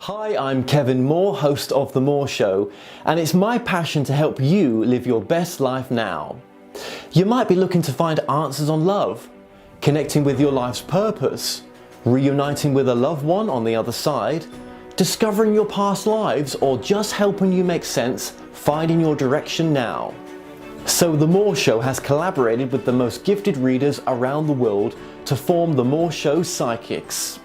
Hi, I'm Kevin Moore, host of The Moore Show, and it's my passion to help you live your best life now. You might be looking to find answers on love, connecting with your life's purpose, reuniting with a loved one on the other side, discovering your past lives, or just helping you make sense, finding your direction now. So The Moore Show has collaborated with the most gifted readers around the world to form The Moore Show Psychics.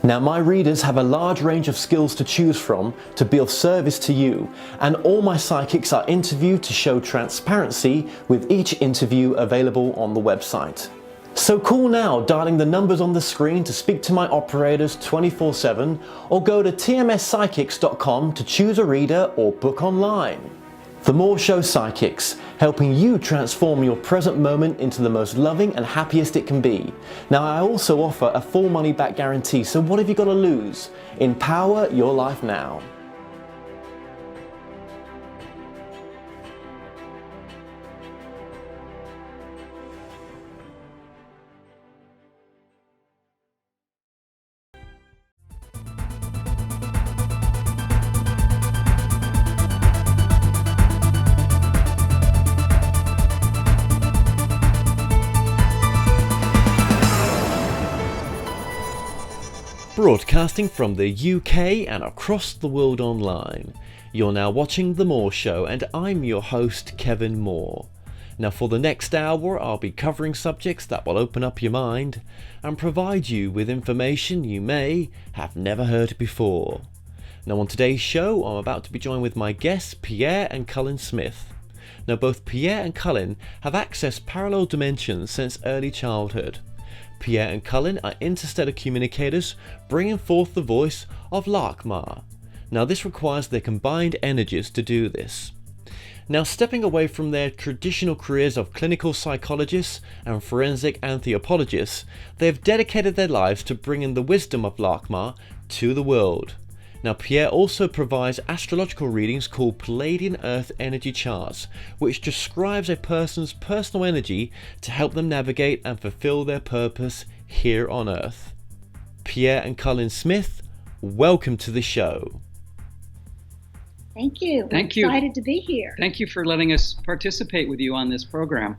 Now, my readers have a large range of skills to choose from to be of service to you, and all my psychics are interviewed to show transparency, with each interview available on the website. So call now, dialing the numbers on the screen to speak to my operators 24/7, or go to tmspsychics.com to choose a reader or book online. The Moore Show Psychics, helping you transform your present moment into the most loving and happiest it can be. Now, I also offer a full money back guarantee, so what have you got to lose? Empower your life now. Broadcasting from the UK and across the world online. You're now watching The Moore Show, and I'm your host, Kevin Moore. Now, for the next hour, I'll be covering subjects that will open up your mind and provide you with information you may have never heard before. Now, on today's show, I'm about to be joined with my guests, Pia and Cullen Smith. Now, both Pia and Cullen have accessed parallel dimensions since early childhood. Pia and Cullen are interstellar communicators, bringing forth the voice of Laarkmaa. Now, this requires their combined energies to do this. Now, stepping away from their traditional careers of clinical psychologists and forensic anthropologists, they have dedicated their lives to bringing the wisdom of Laarkmaa to the world. Now, Pia also provides astrological readings called Pleiadian Earth Energy Charts, which describes a person's personal energy to help them navigate and fulfill their purpose here on Earth. Pia and Cullen Smith, welcome to the show. Thank you. Thank We're you. excited to be here. Thank you for letting us participate with you on this program.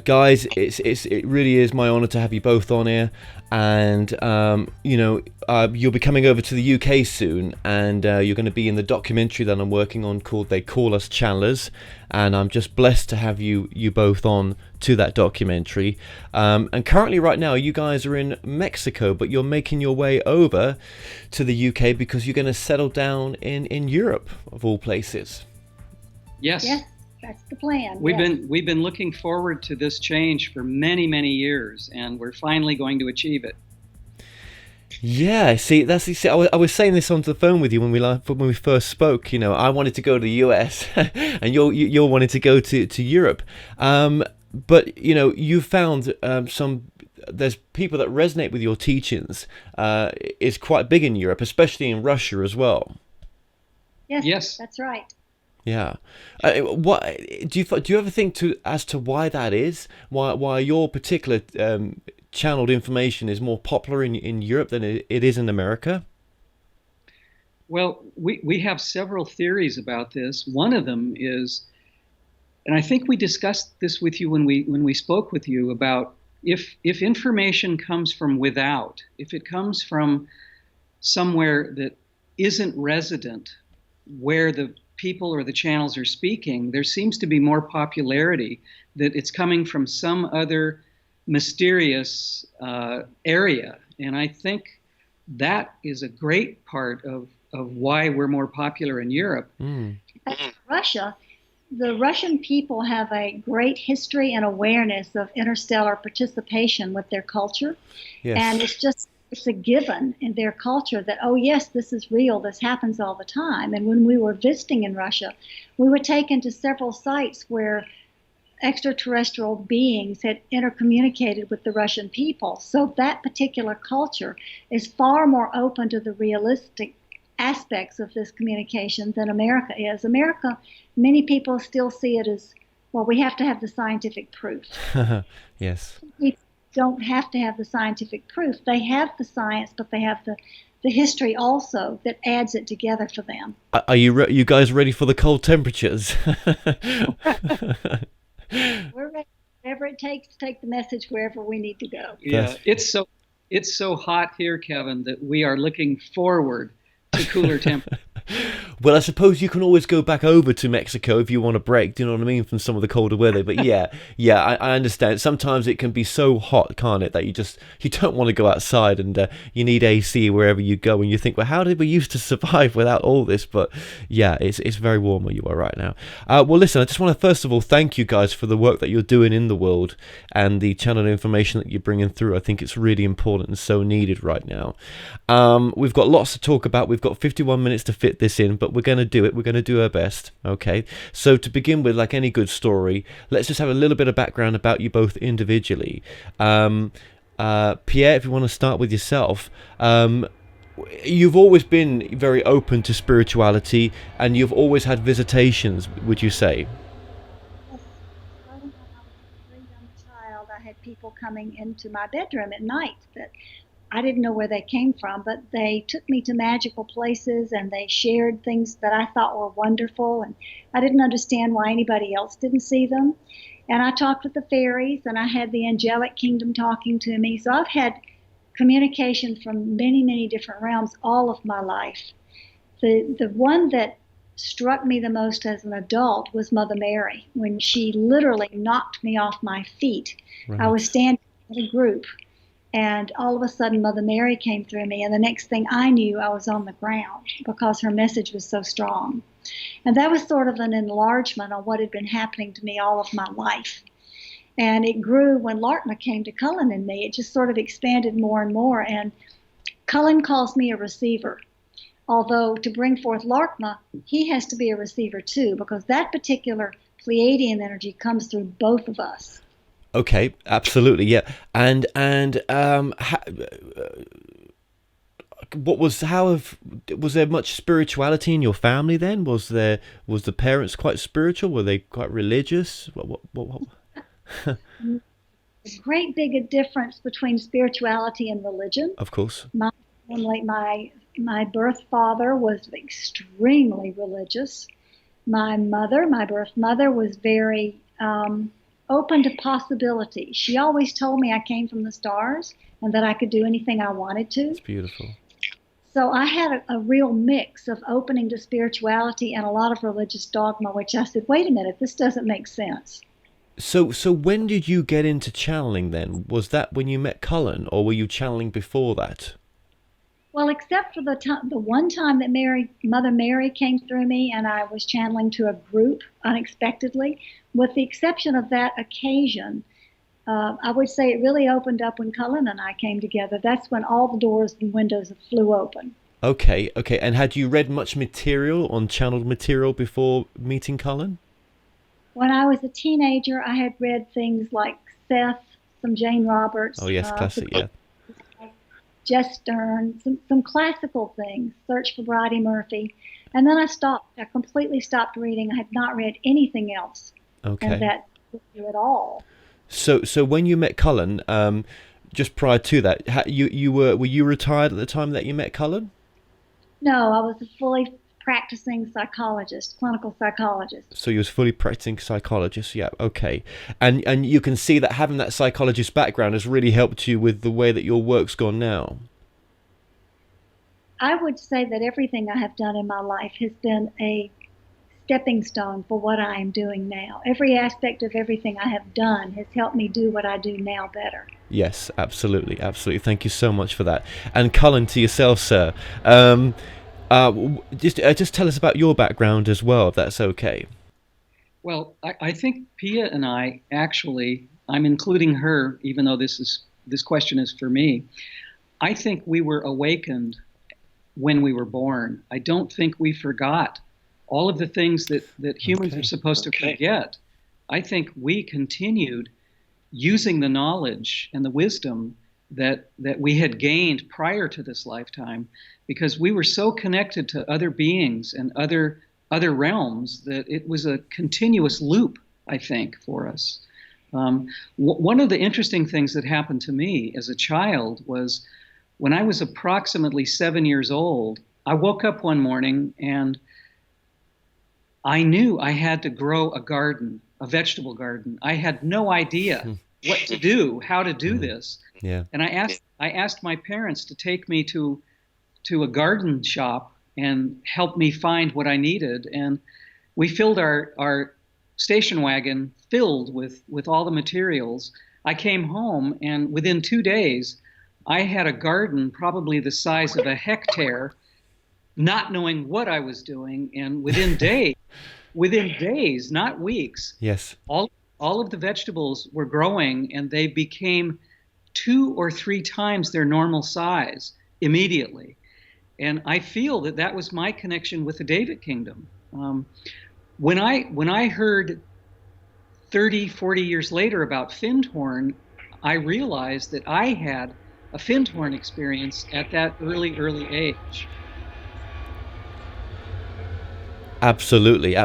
Guys, it really is my honour to have you both on here, and you'll be coming over to the UK soon, and you're going to be in the documentary that I'm working on called They Call Us Channelers, and I'm just blessed to have you both on to that documentary. And currently, right now, you guys are in Mexico, but you're making your way over to the UK because you're going to settle down in Europe, of all places. Yes. Yes, that's the plan. We've yes. been looking forward to this change for many years, and we're finally going to achieve it. Yeah, see, I was saying this on the phone with you when we first spoke. You know, I wanted to go to the US, and you're wanting to go to Europe. But you know, you found there's people that resonate with your teachings. Is quite big in Europe, especially in Russia as well. Yes, that's right. Yeah. What do you ever think as to why that is? Why your particular channeled information is more popular in Europe than it is in America? Well, we have several theories about this. One of them is, and I think we discussed this with you when we spoke with you, about if information comes from without, if it comes from somewhere that isn't resident where the people or the channels are speaking, there seems to be more popularity that it's coming from some other mysterious area. And I think that is a great part of why we're more popular in Europe. Russia, the Russian people have a great history and awareness of interstellar participation with their culture. Yes. And it's a given in their culture that, oh yes, this is real, this happens all the time. And when we were visiting in Russia, we were taken to several sites where extraterrestrial beings had intercommunicated with the Russian people. So that particular culture is far more open to the realistic aspects of this communication than America is. America, many people still see it as, well, we have to have the scientific proof. Yes. We don't have to have the scientific proof. They have the science, but they have the the history also that adds it together for them. Are you guys ready for the cold temperatures? We're ready, whatever it takes to take the message wherever we need to go. Yeah, it's so hot here, Kevin, that we are looking forward to cooler temperatures. Well, I suppose you can always go back over to Mexico if you want a break, do you know what I mean, from some of the colder weather. But yeah, I understand. Sometimes it can be so hot, can't it, that you don't want to go outside, and you need AC wherever you go, and you think, well, how did we used to survive without all this? But yeah, it's very warm where you are right now. Well, listen, I just want to first of all thank you guys for the work that you're doing in the world and the channel information that you're bringing through. I think it's really important and so needed right now. We've got lots to talk about. We've got 51 minutes to fit this in, but we're going to do it. We're going to do our best. Okay. So to begin with, like any good story, let's just have a little bit of background about you both individually. Pierre, if you want to start with yourself, you've always been very open to spirituality, and you've always had visitations, would you say? Yes. Starting when I was a very young child, I had people coming into my bedroom at night that I didn't know where they came from, but they took me to magical places and they shared things that I thought were wonderful, and I didn't understand why anybody else didn't see them. And I talked with the fairies, and I had the angelic kingdom talking to me. So I've had communication from many, many different realms all of my life. The one that struck me the most as an adult was Mother Mary, when she literally knocked me off my feet. Right. I was standing in a group, and all of a sudden, Mother Mary came through me, and the next thing I knew, I was on the ground because her message was so strong. And that was sort of an enlargement on what had been happening to me all of my life. And it grew when Lartma came to Cullen and me. It just sort of expanded more and more. And Cullen calls me a receiver. Although to bring forth Lartma, he has to be a receiver too, because that particular Pleiadian energy comes through both of us. Okay, absolutely, yeah. And was there much spirituality in your family then? Was the parents quite spiritual? Were they quite religious? What? A great big difference between spirituality and religion. Of course. My birth father was extremely religious. My birth mother, was very open to possibility. She always told me I came from the stars and that I could do anything I wanted to. It's beautiful. So I had a real mix of opening to spirituality and a lot of religious dogma, which I said, wait a minute, this doesn't make sense. So when did you get into channeling then? Was that when you met Cullen, or were you channeling before that? Well, except for the one time that Mother Mary came through me and I was channeling to a group unexpectedly, with the exception of that occasion, I would say it really opened up when Cullen and I came together. That's when all the doors and windows flew open. Okay. And had you read much material on channeled material before meeting Cullen? When I was a teenager, I had read things like Seth, some Jane Roberts. Oh, yes, classic, yeah. Jess Stern, some classical things, Search for Bridie Murphy. And then I stopped. I completely stopped reading. I had not read anything else. Okay. And that didn't do at all. So when you met Cullen, just prior to that, were you retired at the time that you met Cullen? No, I was a fully practicing psychologist, clinical psychologist. So you was fully practicing psychologist, yeah, okay. And you can see that having that psychologist background has really helped you with the way that your work's gone now. I would say that everything I have done in my life has been a stepping stone for what I am doing now. Every aspect of everything I have done has helped me do what I do now better. Yes, absolutely. Thank you so much for that. And Cullen, to yourself, sir, just tell us about your background as well, if that's okay. Well, I think Pia and I actually, I'm including her, even though this question is for me. I think we were awakened when we were born. I don't think we forgot all of the things that humans are supposed to forget. I think we continued using the knowledge and the wisdom that we had gained prior to this lifetime, because we were so connected to other beings and other realms that it was a continuous loop, I think, for us. One of the interesting things that happened to me as a child was when I was approximately 7 years old, I woke up one morning and I knew I had to grow a garden, a vegetable garden. I had no idea what to do, how to do this. Yeah. And I asked my parents to take me to a garden shop and help me find what I needed. And we filled our station wagon filled with all the materials. I came home, and within 2 days, I had a garden probably the size of a hectare, not knowing what I was doing. And within days, not weeks, Yes. all of the vegetables were growing, and they became 2 or 3 times their normal size immediately. And I feel that was my connection with the David Kingdom. When I heard 30, 40 years later about Findhorn, I realized that I had a Findhorn experience at that early age. Absolutely,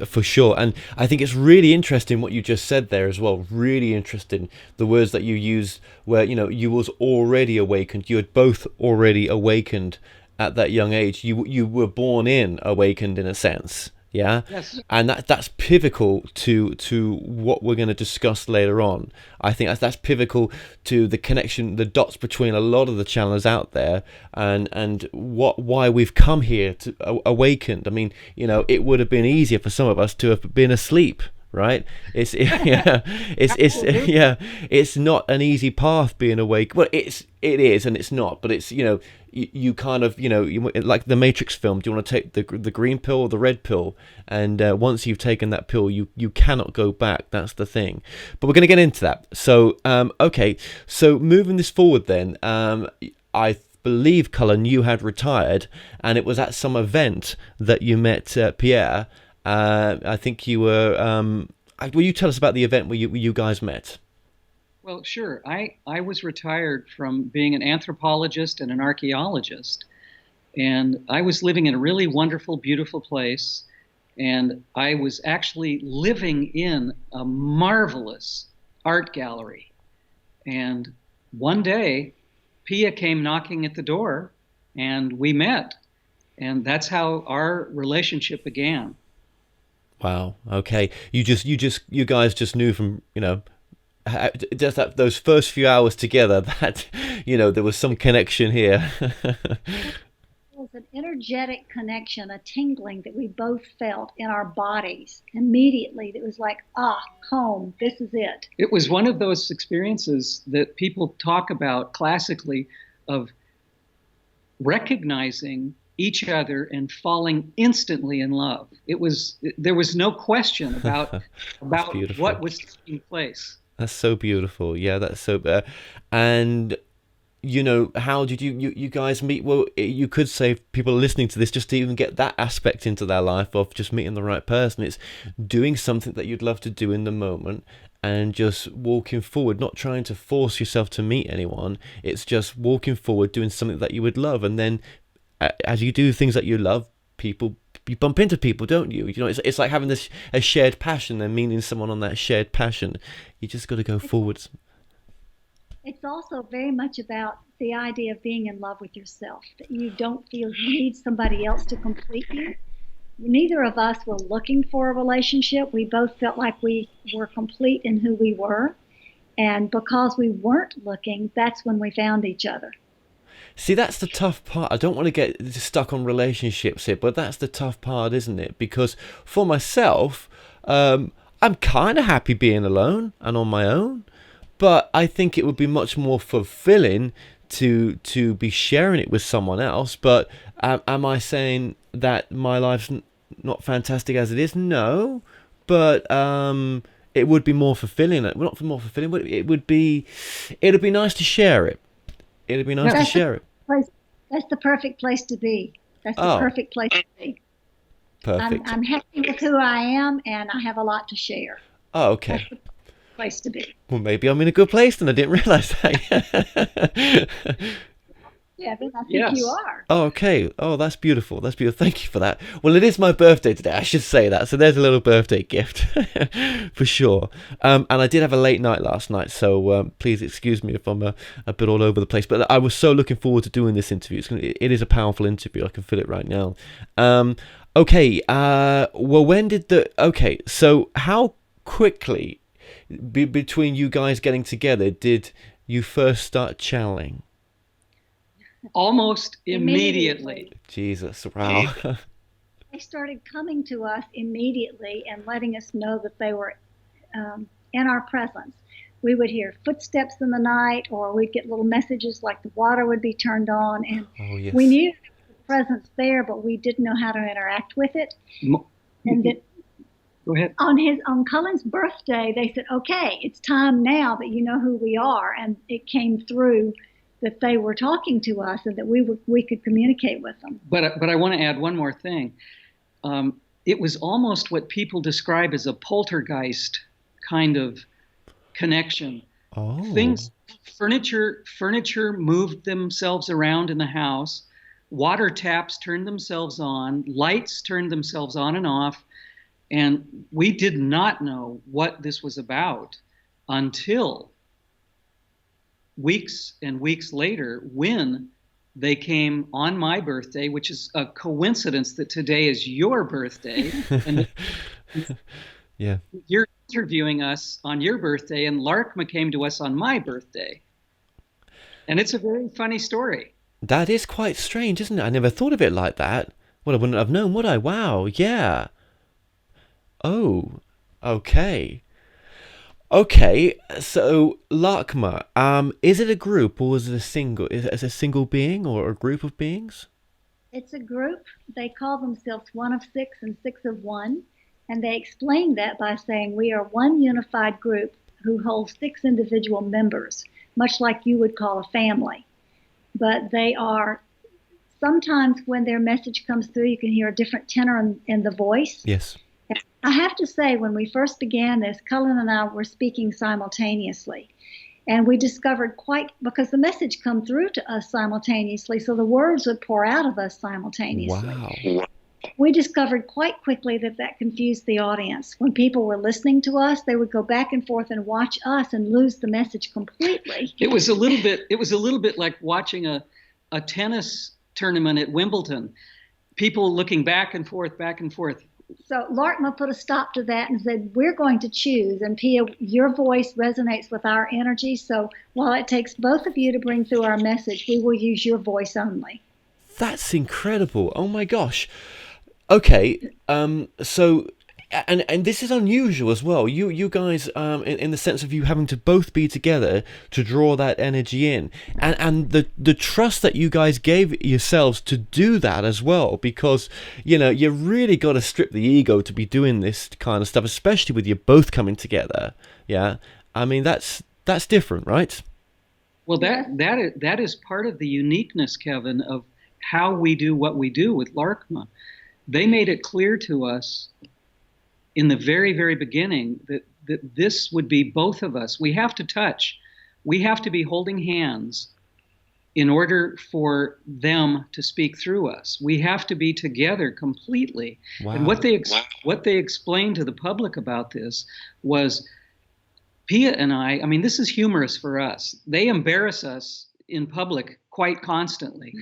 for sure. And I think it's really interesting what you just said there as well. Really interesting, the words that you used, where you was already awakened. You had both already awakened at that young age. You were born in awakened, in a sense. Yeah. Yes. And that's pivotal to what we're going to discuss later on. I think that's pivotal to the connection, the dots between a lot of the channels out there, and why we've come here to awakened. I mean, it would have been easier for some of us to have been asleep, right? It's it's not an easy path being awake. Well, it is and it's not, but it's you kind of like the Matrix film. Do you want to take the green pill or the red pill? And once you've taken that pill, you cannot go back. That's the thing. But we're going to get into that. So okay, so moving this forward then, I believe, Cullen, you had retired, and it was at some event that you met Pierre. I think you were. Will you tell us about the event where you guys met? Well, sure. I was retired from being an anthropologist and an archaeologist, and I was living in a really wonderful, beautiful place, and I was actually living in a marvelous art gallery. And one day, Pia came knocking at the door, and we met, and that's how our relationship began. Wow. Okay. You guys just knew from just those first few hours together that there was some connection here. It was an energetic connection, a tingling that we both felt in our bodies immediately. It was like, home. This is it. It was one of those experiences that people talk about classically, of recognizing each other and falling instantly in love. There was no question about what was taking place. That's so beautiful. Yeah, that's so. And how did you guys meet? Well, you could say, people listening to this, just to even get that aspect into their life of just meeting the right person, it's doing something that you'd love to do in the moment and just walking forward, not trying to force yourself to meet anyone. It's just walking forward, doing something that you would love, and then as you do things that you love, you bump into people, don't you? It's like having a shared passion and meeting someone on that shared passion. You just got to go forwards. It's also very much about the idea of being in love with yourself, that you don't feel you need somebody else to complete you. Neither of us were looking for a relationship. We both felt like we were complete in who we were. And because we weren't looking, that's when we found each other. See, that's the tough part. I don't want to get stuck on relationships here, but that's the tough part, isn't it? Because for myself, I'm kind of happy being alone and on my own, but I think it would be much more fulfilling to be sharing it with someone else. But am I saying that my life's not fantastic as it is? No, but it would be more fulfilling. Well, not more fulfilling, but it'd be nice to share it. It'd be nice to share it. That's the perfect place to be. That's the perfect place to be. Perfect. I'm happy with who I am, and I have a lot to share. Oh, okay. That's the place to be. Well, maybe I'm in a good place, and I didn't realize that. Kevin. I think Yes. you are. Oh, okay. Oh, that's beautiful. That's beautiful. Thank you for that. Well, it is my birthday today. I should say that. So there's a little birthday gift for sure. And I did have a late night last night, so please excuse me if I'm a bit all over the place. But I was so looking forward to doing this interview. It is a powerful interview. I can feel it right now. Okay. Well, when did okay? So how quickly between you guys getting together did you first start channeling? Almost immediately. Jesus, wow. They started coming to us immediately and letting us know that they were in our presence. We would hear footsteps in the night, or we'd get little messages like the water would be turned on, and yes. we knew there was a presence there, but we didn't know how to interact with it. And then Go ahead. On Cullen's birthday, they said, "Okay, it's time now that you know who we are," and it came through that they were talking to us and that we could communicate with them. But I want to add one more thing. It was almost what people describe as a poltergeist kind of connection. Oh. Furniture moved themselves around in the house. Water taps turned themselves on. Lights turned themselves on and off. And we did not know what this was about until weeks and weeks later, when they came on my birthday, which is a coincidence that today is your birthday, and yeah, you're interviewing us on your birthday, and Lartma came to us on my birthday. And it's a very funny story. That is quite strange, isn't it? I never thought of it like that. Well, I wouldn't have known, would I? Wow, yeah. Oh, okay. Okay, so Laarkmaa, is it a group or is it a single being or a group of beings? It's a group. They call themselves One of Six and Six of One, and they explain that by saying we are one unified group who holds 6 individual members, much like you would call a family. But they are, sometimes when their message comes through, you can hear a different tenor in the voice. Yes. I have to say, when we first began this, Cullen and I were speaking simultaneously. And we discovered because the message come through to us simultaneously, so the words would pour out of us simultaneously. Wow. We discovered quite quickly that confused the audience. When people were listening to us, they would go back and forth and watch us and lose the message completely. It was a little bit like watching a tennis tournament at Wimbledon. People looking back and forth. So Lartma put a stop to that and said, we're going to choose. And Pia, your voice resonates with our energy. So while it takes both of you to bring through our message, we will use your voice only. That's incredible. Oh my gosh. Okay. So, and this is unusual as well. You guys, in the sense of you having to both be together to draw that energy in, and the trust that you guys gave yourselves to do that as well, because you really got to strip the ego to be doing this kind of stuff, especially with you both coming together. Yeah, I mean that's different, right? Well, that is part of the uniqueness, Kevin, of how we do what we do with Laarkmaa. They made it clear to us in the very, very beginning that this would be both of us. We have to touch. We have to be holding hands in order for them to speak through us. We have to be together completely. Wow. And what they explained to the public about this was Pia and I mean, this is humorous for us. They embarrass us in public quite constantly.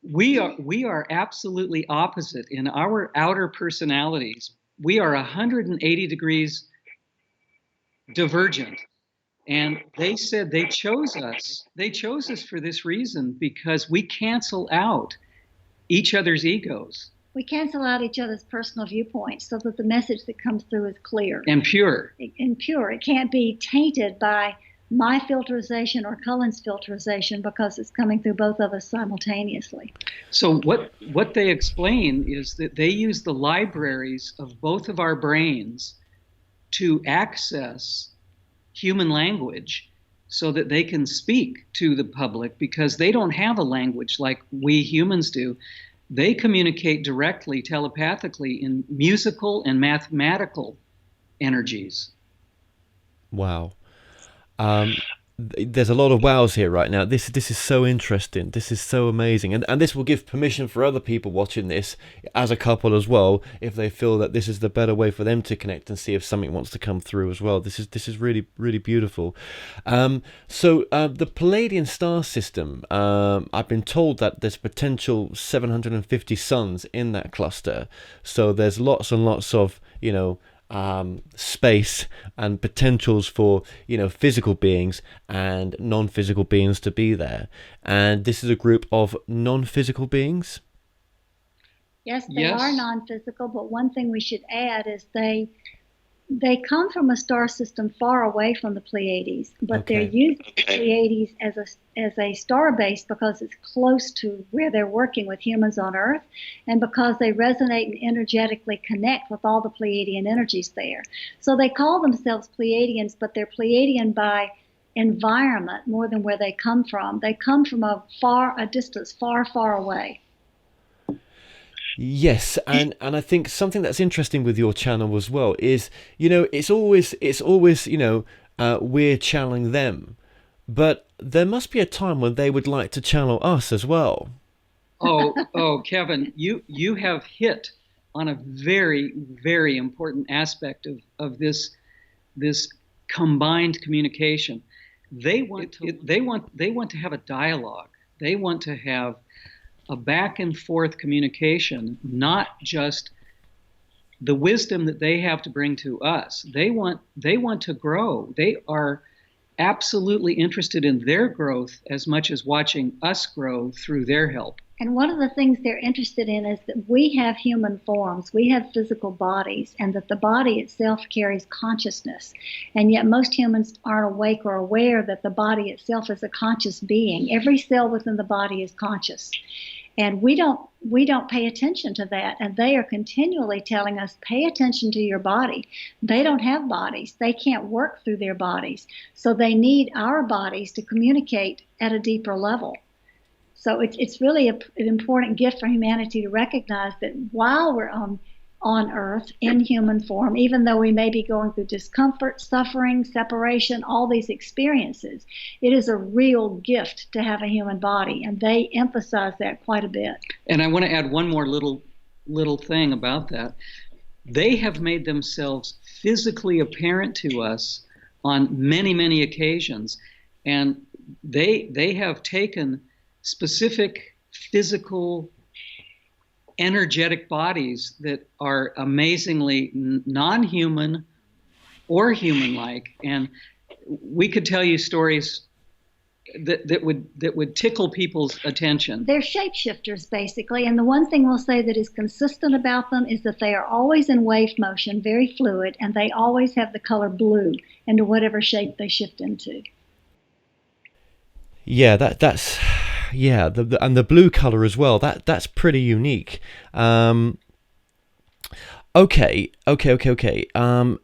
We are absolutely opposite in our outer personalities. We are 180 degrees divergent. And they said they chose us. They chose us for this reason, because we cancel out each other's egos. We cancel out each other's personal viewpoints so that the message that comes through is clear. And pure. And pure. It can't be tainted by my filterization or Cullen's filterization, because it's coming through both of us simultaneously. So what they explain is that they use the libraries of both of our brains to access human language so that they can speak to the public, because they don't have a language like we humans do. They communicate directly, telepathically, in musical and mathematical energies. Wow. there's a lot of wows here right now. This is so interesting. This is so amazing, and this will give permission for other people watching this as a couple as well, if they feel that this is the better way for them to connect and see if something wants to come through as well. This is really, really beautiful. So the Pleiadian star system, I've been told that there's potential 750 suns in that cluster. So there's lots and lots of, space and potentials for physical beings and non-physical beings to be there, and this is a group of non-physical beings. Yes, they are non-physical, but one thing we should add is they come from a star system far away from the Pleiades, but they're using the Pleiades as a star base because it's close to where they're working with humans on Earth, and because they resonate and energetically connect with all the Pleiadian energies there. So they call themselves Pleiadians, but they're Pleiadian by environment more than where they come from. They come from a distance far, far away. Yes, and I think something that's interesting with your channel as well is, it's always we're channeling them, but there must be a time when they would like to channel us as well. Oh, Kevin, you have hit on a very, very important aspect of this combined communication. They want to have a dialogue. They want to have a back and forth communication, not just the wisdom that they have to bring to us. They want to grow. They are absolutely interested in their growth as much as watching us grow through their help. And one of the things they're interested in is that we have human forms, we have physical bodies, and that the body itself carries consciousness. And yet most humans aren't awake or aware that the body itself is a conscious being. Every cell within the body is conscious. And we don't pay attention to that. And they are continually telling us, pay attention to your body. They don't have bodies. They can't work through their bodies. So they need our bodies to communicate at a deeper level. So it's really an important gift for humanity to recognize that while we're on Earth in human form, even though we may be going through discomfort, suffering, separation, all these experiences, it is a real gift to have a human body, and they emphasize that quite a bit. And I want to add one more little thing about that. They have made themselves physically apparent to us on many, many occasions, and they have taken specific physical energetic bodies that are amazingly non-human or human-like, and we could tell you stories that would tickle people's attention. They're shapeshifters, basically, and the one thing we'll say that is consistent about them is that they are always in wave motion, very fluid, and they always have the color blue into whatever shape they shift into. Yeah, that's. Yeah, and the blue color as well. That's pretty unique. Okay. And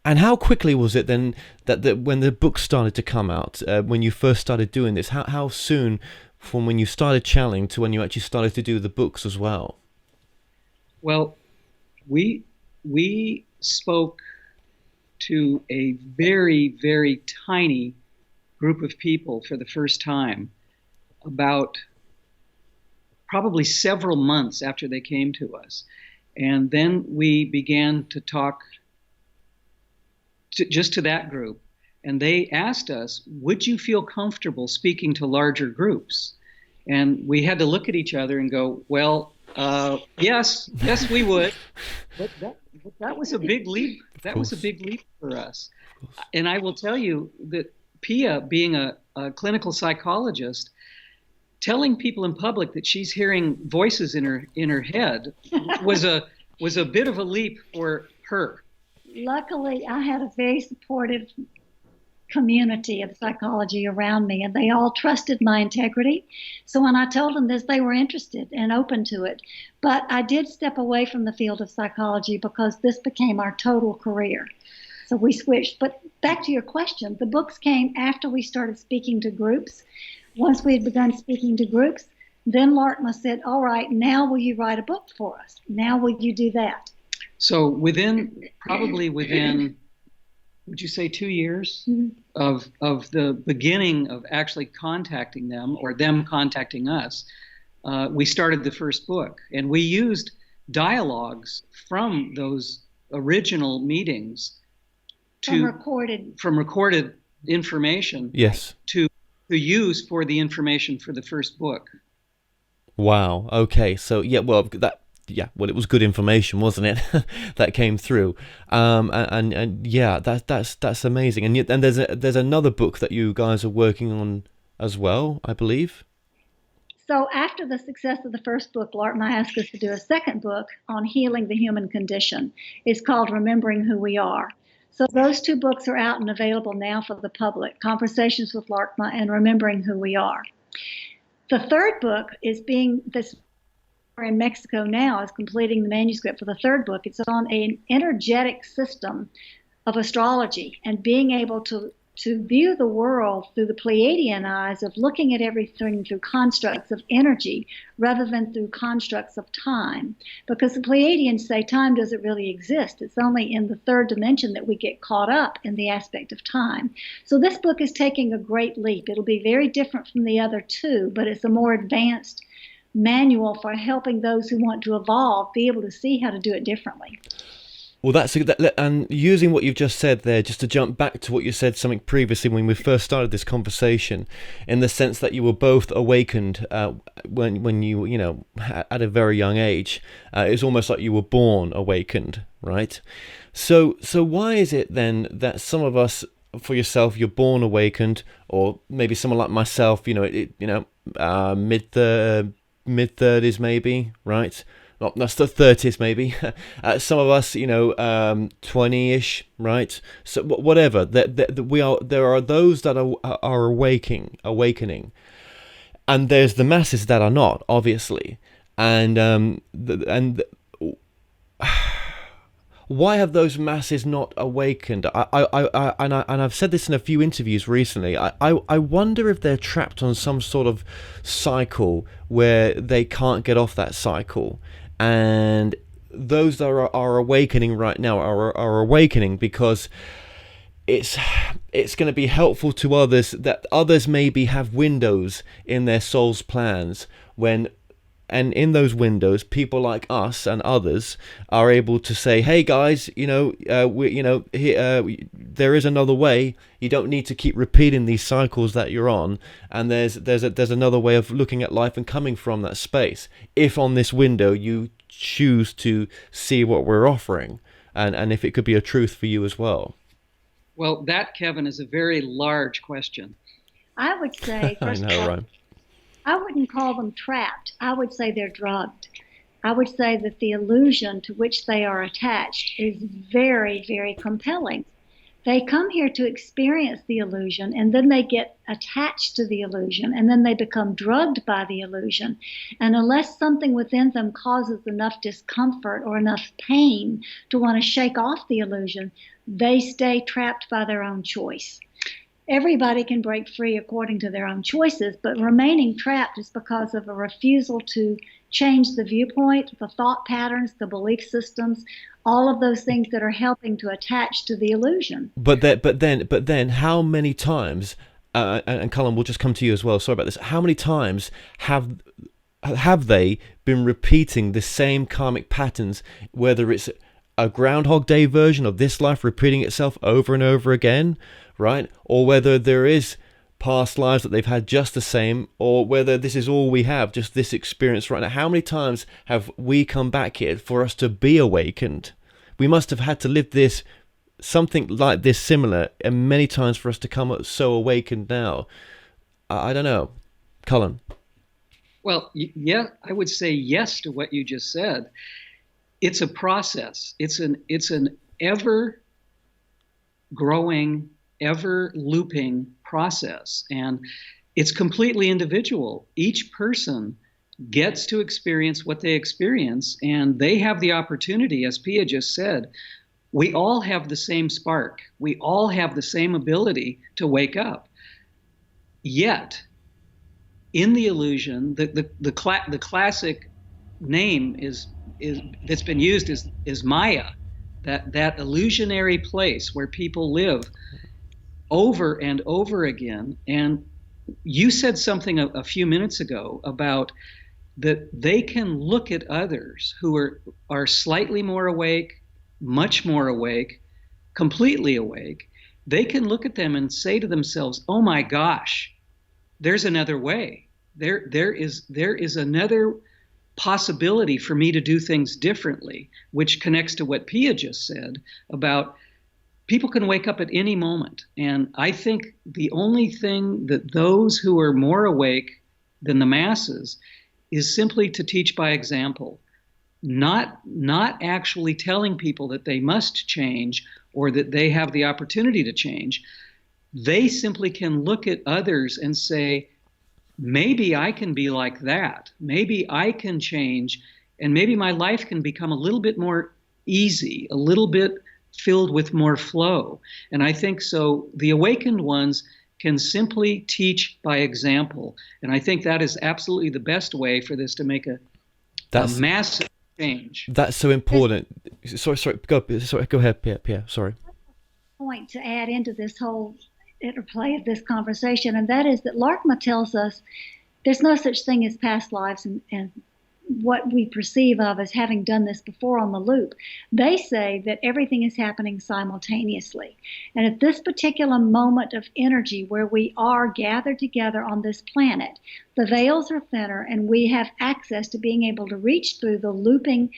how quickly was it then that when the book started to come out? When you first started doing this, how soon from when you started channeling to when you actually started to do the books as well? Well, we spoke to a very, very tiny group of people for the first time, about probably several months after they came to us. And then we began to talk just to that group. And they asked us, would you feel comfortable speaking to larger groups? And we had to look at each other and go, well, yes, we would. But that was a big leap. That was a big leap for us. And I will tell you that Pia, being a clinical psychologist, telling people in public that she's hearing voices in her head was a bit of a leap for her. Luckily, I had a very supportive community of psychology around me, and they all trusted my integrity. So when I told them this, they were interested and open to it. But I did step away from the field of psychology because this became our total career. So we switched. But back to your question, the books came after we started speaking to groups. Once we had begun speaking to groups, then Lartma said, all right, now will you write a book for us? Now will you do that? So probably within would you say 2 years Mhm. of the beginning of actually contacting them or them contacting us, we started the first book, and we used dialogues from those original meetings From recorded information Yes. to use for the information for the first book. Wow. Okay. So yeah, well, it was good information, wasn't it? That came through. And yeah, that's amazing. And yet, and there's another book that you guys are working on as well, I believe. So after the success of the first book, Lartma asked us to do a second book on healing the human condition. It's called Remembering Who We Are. So those two books are out and available now for the public, Conversations with Lartma and Remembering Who We Are. The third book is we're in Mexico now, is completing the manuscript for the third book. It's on an energetic system of astrology and being able to view the world through the Pleiadian eyes of looking at everything through constructs of energy rather than through constructs of time. Because the Pleiadians say time doesn't really exist. It's only in the third dimension that we get caught up in the aspect of time. So this book is taking a great leap. It'll be very different from the other two, but it's a more advanced manual for helping those who want to evolve be able to see how to do it differently. Well, and using what you've just said there, just to jump back to what you said something previously when we first started this conversation, in the sense that you were both awakened when you at a very young age. It's almost like you were born awakened, right? So why is it then that some of us, for yourself, you're born awakened, or maybe someone like myself, mid-30s maybe, right? Not that's the 30s maybe. Some of us, 20ish, right? So whatever. There are those that are awakening, and there's the masses that are not, obviously. And why have those masses not awakened? And I've said this in a few interviews recently. I wonder if they're trapped on some sort of cycle where they can't get off that cycle. And those that are awakening right now are awakening because it's going to be helpful to others, that others maybe have windows in their soul's plans and in those windows, people like us and others are able to say, "Hey guys, there is another way. You don't need to keep repeating these cycles that you're on, and there's another way of looking at life and coming from that space. If on this window you choose to see what we're offering, and if it could be a truth for you as well." Well, that, Kevin, is a very large question. I would say, I know, right? I wouldn't call them trapped. I would say they're drugged. I would say that the illusion to which they are attached is very, very compelling. They come here to experience the illusion, and then they get attached to the illusion, and then they become drugged by the illusion. And unless something within them causes enough discomfort or enough pain to want to shake off the illusion, they stay trapped by their own choice. Everybody can break free according to their own choices, but remaining trapped is because of a refusal to change the viewpoint, the thought patterns, the belief systems, all of those things that are helping to attach to the illusion. But then, how many times? And Cullen, we'll just come to you as well. Sorry about this. How many times have they been repeating the same karmic patterns, whether it's a Groundhog Day version of this life repeating itself over and over again, right? Or whether there is past lives that they've had just the same, or whether this is all we have, just this experience right now. How many times have we come back here for us to be awakened? We must have had to live this, something like this similar, and many times for us to come up so awakened now. I don't know. Cullen. Well, yeah, I would say yes to what you just said. It's a process. It's an ever growing, ever looping process, and it's completely individual. Each person gets to experience what they experience, and they have the opportunity, as Pia just said, we all have the same spark. We all have the same ability to wake up. Yet, in the illusion, the classic name is that's been used is Maya. that illusionary place where people live over and over again. And you said something a few minutes ago about that they can look at others who are slightly more awake, much more awake, completely awake. They can look at them and say to themselves, oh my gosh, there's another way. There is another possibility for me to do things differently, which connects to what Pia just said about people can wake up at any moment. And I think the only thing that those who are more awake than the masses is simply to teach by example, not actually telling people that they must change or that they have the opportunity to change. They simply can look at others and say, maybe I can be like that. Maybe I can change, and maybe my life can become a little bit more easy, a little bit filled with more flow. And I think so the awakened ones can simply teach by example. And I think that is absolutely the best way for this to make a massive change. That's so important. Sorry, go ahead, Pia. Sorry. Point to add into this whole interplay of this conversation, and that is that Lartma tells us there's no such thing as past lives and what we perceive of as having done this before on the loop. They say that everything is happening simultaneously. And at this particular moment of energy where we are gathered together on this planet, the veils are thinner and we have access to being able to reach through the looping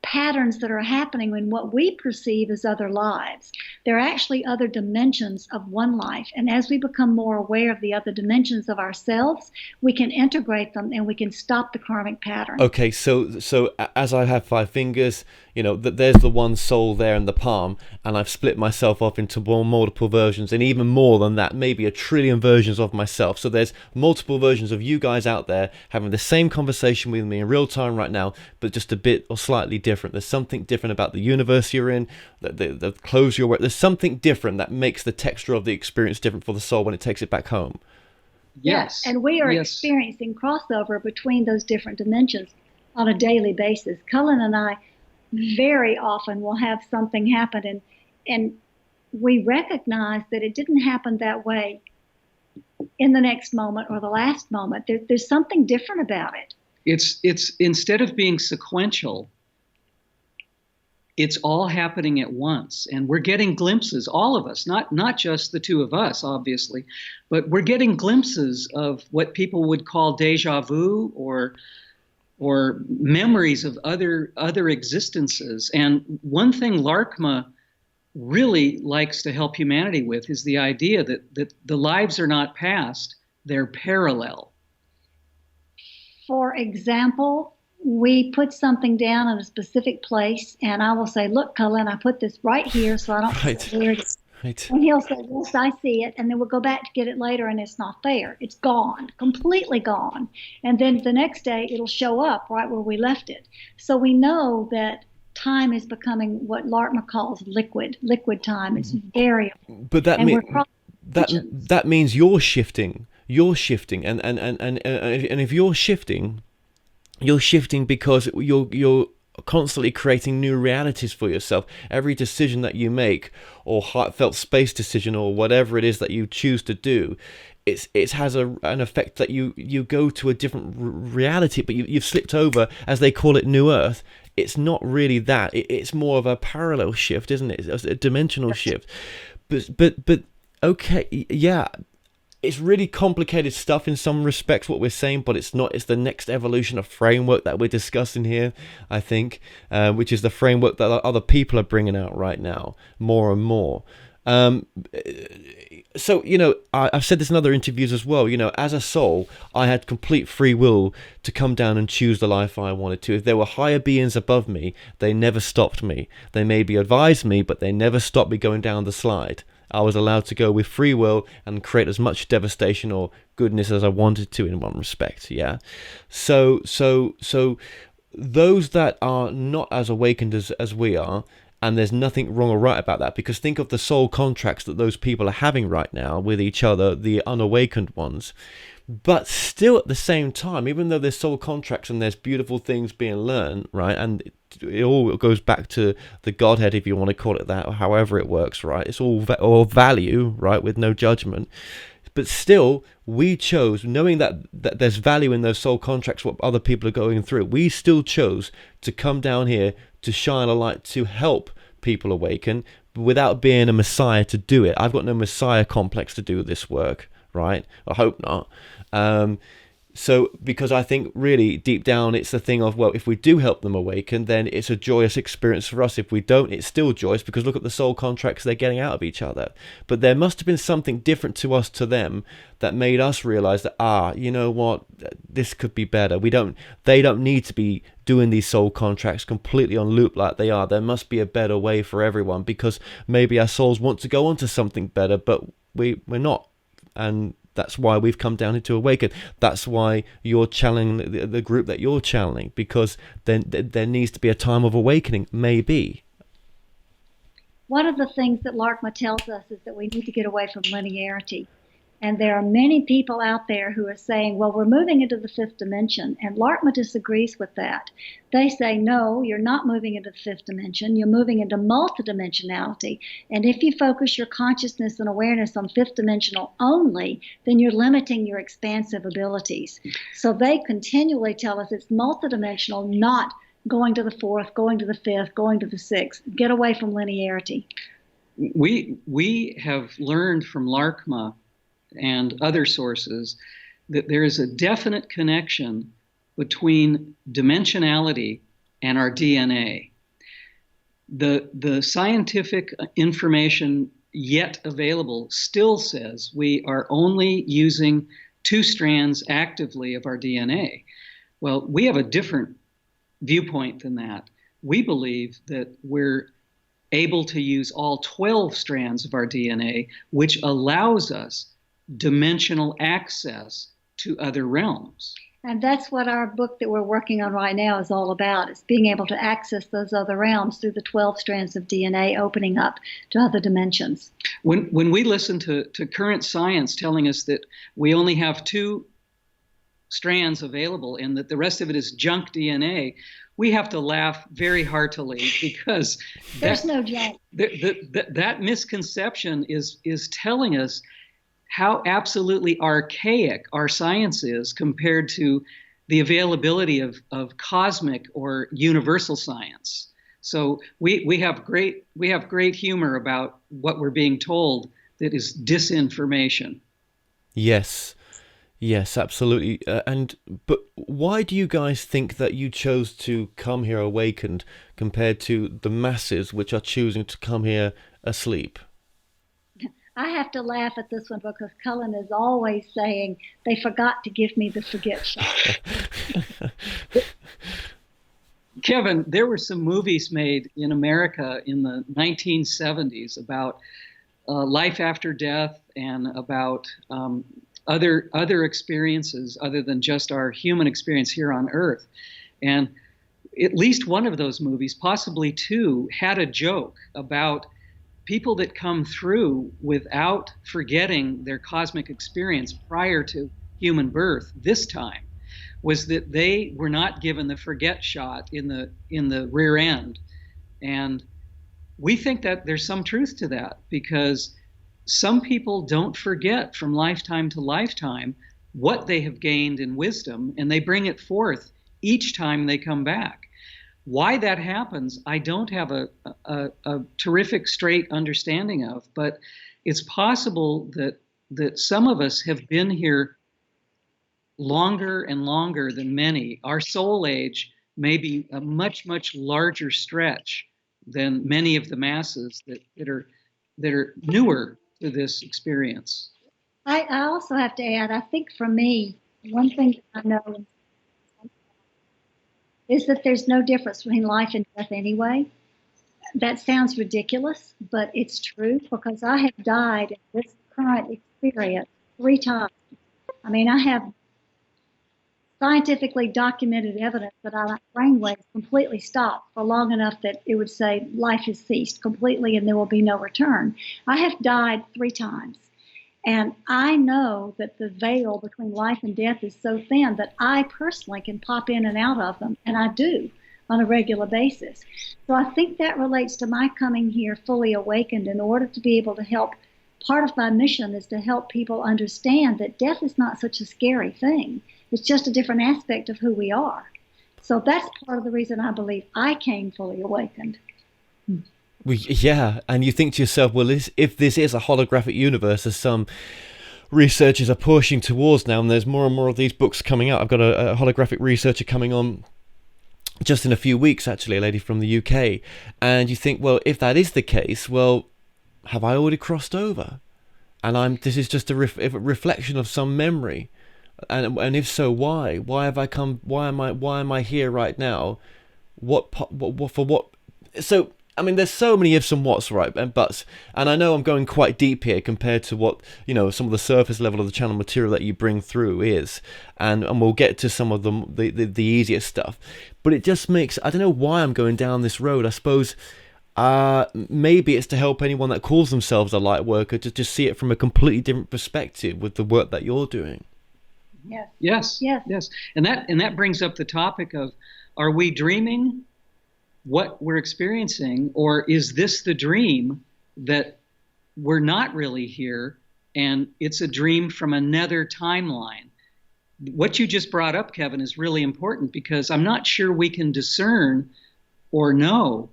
patterns that are happening in what we perceive as other lives. There are actually other dimensions of one life. And as we become more aware of the other dimensions of ourselves, we can integrate them and we can stop the karmic pattern. Okay, so as I have 5 fingers, there's the one soul there in the palm, and I've split myself up into multiple versions, and even more than that, maybe 1 trillion versions of myself. So there's multiple versions of you guys out there having the same conversation with me in real time right now, but just a bit or slightly different. There's something different about the universe you're in, the clothes you're wearing. There's something different that makes the texture of the experience different for the soul when it takes it back home. Yes. And we are experiencing crossover between those different dimensions on a daily basis. Cullen and I very often will have something happen and we recognize that it didn't happen that way in the next moment or the last moment. There's something different about it. It's instead of being sequential, it's all happening at once, and we're getting glimpses, all of us, not just the two of us, obviously, but we're getting glimpses of what people would call deja vu or memories of other existences. And one thing Laarkmaa really likes to help humanity with is the idea that the lives are not past, they're parallel. For example, we put something down in a specific place, and I will say, look, Cullen, I put this right here so I don't see where it is. Right. And he'll say, yes, I see it. And then we'll go back to get it later, and it's not there. It's gone, completely gone. And then the next day, it'll show up right where we left it. So we know that time is becoming what Lartma calls liquid time. It's variable. But that means you're shifting. You're shifting, and if you're shifting because you're constantly creating new realities for yourself. Every decision that you make, or heartfelt space decision, or whatever it is that you choose to do, it has an effect that you go to a different reality, but you've slipped over, as they call it, New Earth. It's not really that. It's more of a parallel shift, isn't it? It's a dimensional shift. But okay, yeah. It's really complicated stuff in some respects, what we're saying, but it's not. It's the next evolution of framework that we're discussing here, I think, which is the framework that other people are bringing out right now, more and more. So, I've said this in other interviews as well, as a soul, I had complete free will to come down and choose the life I wanted to. If there were higher beings above me, they never stopped me. They maybe advised me, but they never stopped me going down the slide. I was allowed to go with free will and create as much devastation or goodness as I wanted to in one respect. Yeah. So those that are not as awakened as we are, and there's nothing wrong or right about that, because think of the soul contracts that those people are having right now with each other, the unawakened ones. But still, at the same time, even though there's soul contracts and there's beautiful things being learned, right? And it all goes back to the Godhead, if you want to call it that, or however it works, right? It's all value, right, with no judgment. But still, we chose, knowing that there's value in those soul contracts, what other people are going through, we still chose to come down here to shine a light to help people awaken without being a messiah to do it. I've got no messiah complex to do this work, right? I hope not. So, because I think really deep down it's the thing of, well, if we do help them awaken, then it's a joyous experience for us. If we don't, it's still joyous, because look at the soul contracts they're getting out of each other. But there must have been something different to us to them that made us realize that, you know what, this could be better. They don't need to be doing these soul contracts completely on loop like they are. There must be a better way for everyone, because maybe our souls want to go on to something better, but we're not. And that's why we've come down here to awaken. That's why you're channeling the group that you're channeling, because then there needs to be a time of awakening, maybe. One of the things that Lartma tells us is that we need to get away from linearity. And there are many people out there who are saying, well, we're moving into the fifth dimension. And Lartma disagrees with that. They say, no, you're not moving into the fifth dimension. You're moving into multidimensionality. And if you focus your consciousness and awareness on fifth dimensional only, then you're limiting your expansive abilities. So they continually tell us it's multidimensional, not going to the fourth, going to the fifth, going to the sixth. Get away from linearity. We have learned from Laarkmaa and other sources that there is a definite connection between dimensionality and our DNA. The scientific information yet available still says we are only using 2 strands actively of our DNA. Well, we have a different viewpoint than that. We believe that we're able to use all 12 strands of our DNA, which allows us dimensional access to other realms. And that's what our book that we're working on right now is all about. It's being able to access those other realms through the 12 strands of DNA, opening up to other dimensions. When we listen to current science telling us that we only have 2 strands available and that the rest of it is junk DNA, we have to laugh very heartily, because there's no junk. That misconception is telling us how absolutely archaic our science is compared to the availability of cosmic or universal science. So we have great humor about what we're being told that is disinformation. Yes, absolutely. But why do you guys think that you chose to come here awakened compared to the masses which are choosing to come here asleep? I have to laugh at this one because Cullen is always saying they forgot to give me the forget shot. Kevin, there were some movies made in America in the 1970s about life after death and about other experiences other than just our human experience here on Earth. And at least one of those movies, possibly 2, had a joke about people that come through without forgetting their cosmic experience prior to human birth this time, was that they were not given the forget shot in the rear end. And we think that there's some truth to that, because some people don't forget from lifetime to lifetime what they have gained in wisdom, and they bring it forth each time they come back. Why that happens, I don't have a terrific straight understanding of, but it's possible that some of us have been here longer and longer than many. Our soul age may be a much, much larger stretch than many of the masses that are newer to this experience. I also have to add, I think for me, one thing that I know is that there's no difference between life and death anyway. That sounds ridiculous, but it's true, because I have died in this current experience 3 times. I mean, I have scientifically documented evidence that our brainwaves completely stop for long enough that it would say life has ceased completely and there will be no return. I have died 3 times. And I know that the veil between life and death is so thin that I personally can pop in and out of them, and I do on a regular basis. So I think that relates to my coming here fully awakened in order to be able to help. Part of my mission is to help people understand that death is not such a scary thing. It's just a different aspect of who we are. So that's part of the reason I believe I came fully awakened. Yeah, and you think to yourself, well, if this is a holographic universe, as some researchers are pushing towards now, and there's more and more of these books coming out. I've got a holographic researcher coming on just in a few weeks, actually, a lady from the UK. And you think, well, if that is the case, well, have I already crossed over? And this is just a reflection of some memory. And if so, why? Why have I come? Why am I here right now? What for what? So, I mean, there's so many ifs and whats, right, and buts, and I know I'm going quite deep here compared to what, some of the surface level of the channel material that you bring through is, and we'll get to some of the easier stuff, but it just makes, I don't know why I'm going down this road. I suppose maybe it's to help anyone that calls themselves a light worker to just see it from a completely different perspective with the work that you're doing. Yes. And that brings up the topic of, are we dreaming what we're experiencing, or is this the dream that we're not really here and it's a dream from another timeline? What you just brought up, Kevin, is really important, because I'm not sure we can discern or know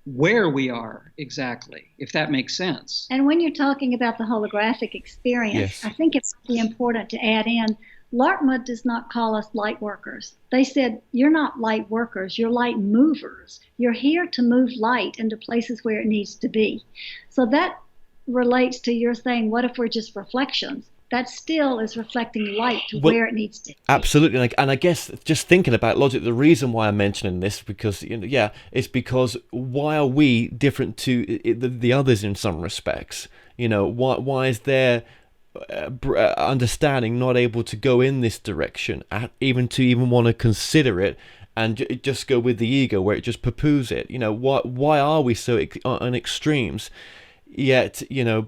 where we are exactly, if that makes sense. And when you're talking about the holographic experience, yes, I think it's really important to add in, Lartma does not call us light workers. They said, you're not light workers, you're light movers. You're here to move light into places where it needs to be. So that relates to your saying, what if we're just reflections? That still is reflecting light to where it needs to be. Absolutely. And I guess just thinking about logic, the reason why I'm mentioning this, because, it's because why are we different to the others in some respects? Why is there understanding not able to go in this direction, even want to consider it, and just go with the ego where it just poo-poos it? Why are we so on extremes? Yet,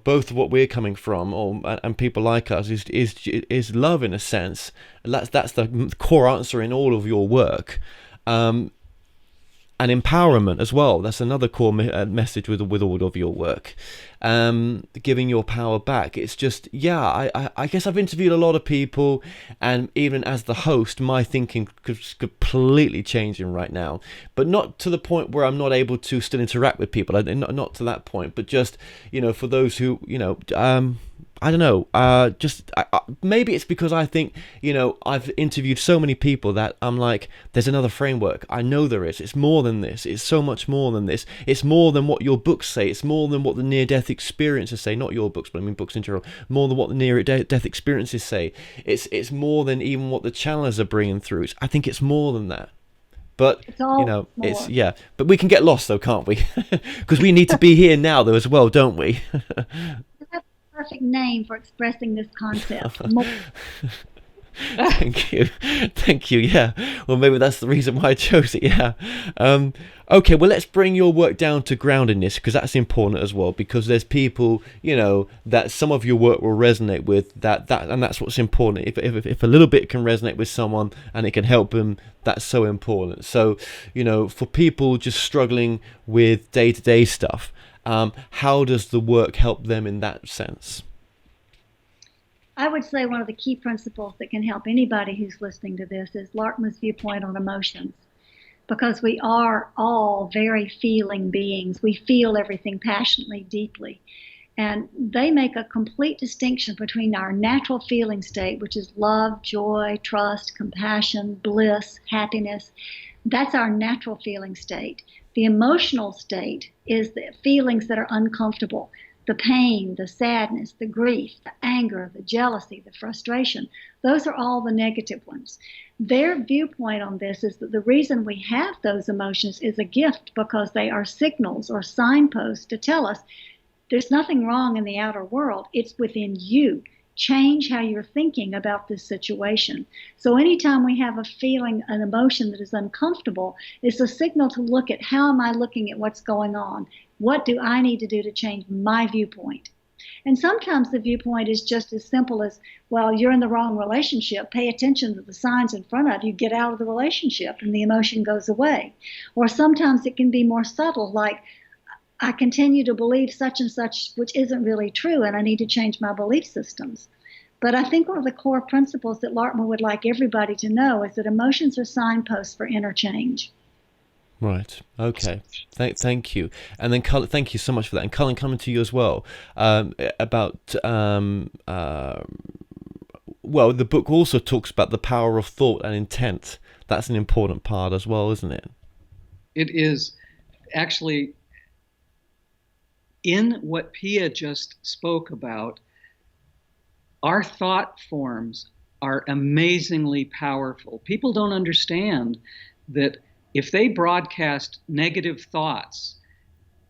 both of what we're coming from, and people like us, is love in a sense. That's the core answer in all of your work. And empowerment as well. That's another core message with all of your work. Giving your power back. It's just, I guess I've interviewed a lot of people, and even as the host, my thinking is completely changing right now. But not to the point where I'm not able to still interact with people. Not to that point, but just, for those who, I don't know, maybe it's because I think, I've interviewed so many people that I'm like, there's another framework. I know there is. It's more than this. It's so much more than this. It's more than what your books say. It's more than what the near-death experiences say. Not your books, but I mean books in general. More than what the near-death experiences say. It's more than even what the channelers are bringing through. I think it's more than that. But, it's, but we can get lost though, can't we? Because we need to be here now though as well, don't we? Perfect name for expressing this concept. Thank you. Yeah, well, maybe that's the reason why I chose it. Okay, well, let's bring your work down to groundedness, because that's important as well, because there's people, that some of your work will resonate with, that and that's what's important. If a little bit can resonate with someone and it can help them, that's so important. So, for people just struggling with day-to-day stuff, how does the work help them in that sense? I would say one of the key principles that can help anybody who's listening to this is Lartma's viewpoint on emotions, because we are all very feeling beings. We feel everything passionately, deeply. And they make a complete distinction between our natural feeling state, which is love, joy, trust, compassion, bliss, happiness. That's our natural feeling state. The emotional state is the feelings that are uncomfortable. The pain, the sadness, the grief, the anger, the jealousy, the frustration. Those are all the negative ones. Their viewpoint on this is that the reason we have those emotions is a gift, because they are signals or signposts to tell us there's nothing wrong in the outer world. It's within you. Change how you're thinking about this situation. So anytime we have a feeling, an emotion that is uncomfortable, it's a signal to look at, how am I looking at what's going on? What do I need to do to change my viewpoint? And sometimes the viewpoint is just as simple as, well, you're in the wrong relationship. Pay attention to the signs in front of you. Get out of the relationship, and the emotion goes away. Or sometimes it can be more subtle, like, I continue to believe such and such, which isn't really true, and I need to change my belief systems. But I think one of the core principles that Lartma would like everybody to know is that emotions are signposts for interchange. Right. Okay. Thank you. And then Cullen, thank you so much for that. And Cullen, coming to you as well, about well, the book also talks about the power of thought and intent. That's an important part as well, isn't it? It is. Actually, in what Pia just spoke about, our thought forms are amazingly powerful. People don't understand that if they broadcast negative thoughts,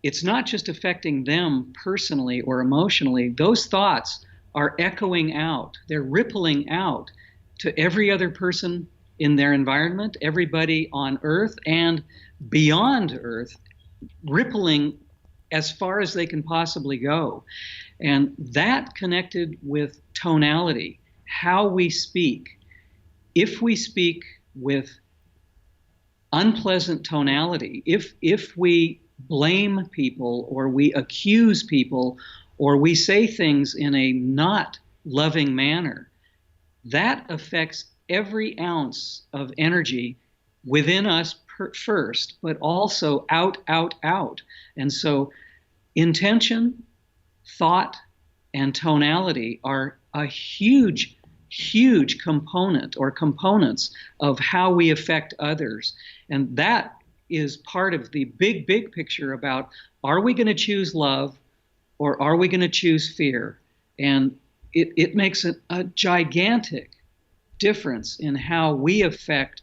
it's not just affecting them personally or emotionally. Those thoughts are echoing out. They're rippling out to every other person in their environment, everybody on Earth and beyond Earth, rippling as far as they can possibly go. And that connected with tonality, how we speak. If we speak with unpleasant tonality, if we blame people or we accuse people or we say things in a not loving manner, that affects every ounce of energy within us first, but also out. And so intention, thought, and tonality are a huge component or components of how we affect others. And that is part of the big picture about, are we going to choose love or are we going to choose fear? And it makes a gigantic difference in how we affect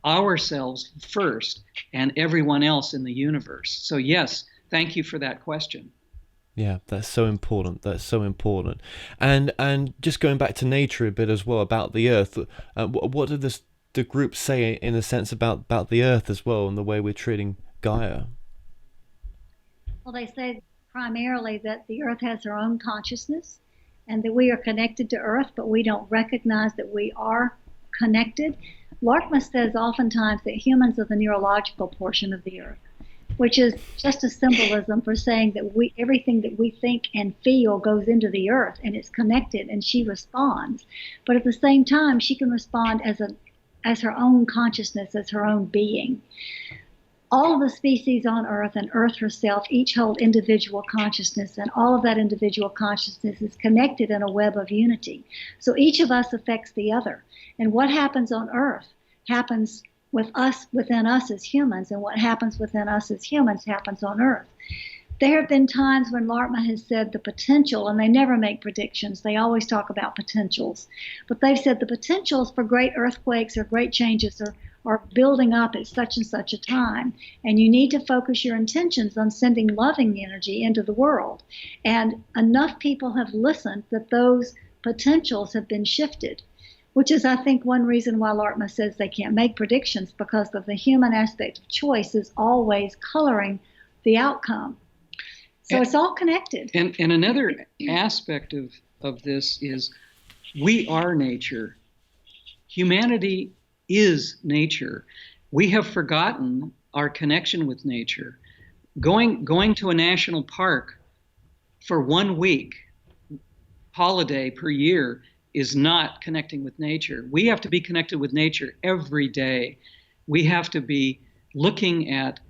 ourselves first and everyone else in the universe. So yes, thank you for that question. Yeah, that's so important. That's so important. And just going back to nature a bit as well, about the Earth, what did the group say in a sense about the Earth as well and the way we're treating Gaia? Well, they say primarily that the Earth has her own consciousness and that we are connected to Earth, but we don't recognize that we are connected. Lartma says oftentimes that humans are the neurological portion of the Earth, which is just a symbolism for saying that everything that we think and feel goes into the Earth and it's connected and she responds. But at the same time, she can respond as her own consciousness, as her own being. All of the species on Earth and Earth herself each hold individual consciousness, and all of that individual consciousness is connected in a web of unity. So each of us affects the other. And what happens on Earth happens within us as humans, and what happens within us as humans happens on Earth. There have been times when Lartma has said the potential, and they never make predictions, they always talk about potentials, but they've said the potentials for great earthquakes or great changes are building up at such and such a time, and you need to focus your intentions on sending loving energy into the world. And enough people have listened that those potentials have been shifted, which is, I think, one reason why Lartma says they can't make predictions, because of the human aspect of choice is always coloring the outcome. So it's all connected. And another aspect of this is we are nature. Humanity is nature. We have forgotten our connection with nature. Going to a national park for 1 week, holiday per year, is not connecting with nature. We have to be connected with nature every day. We have to be looking at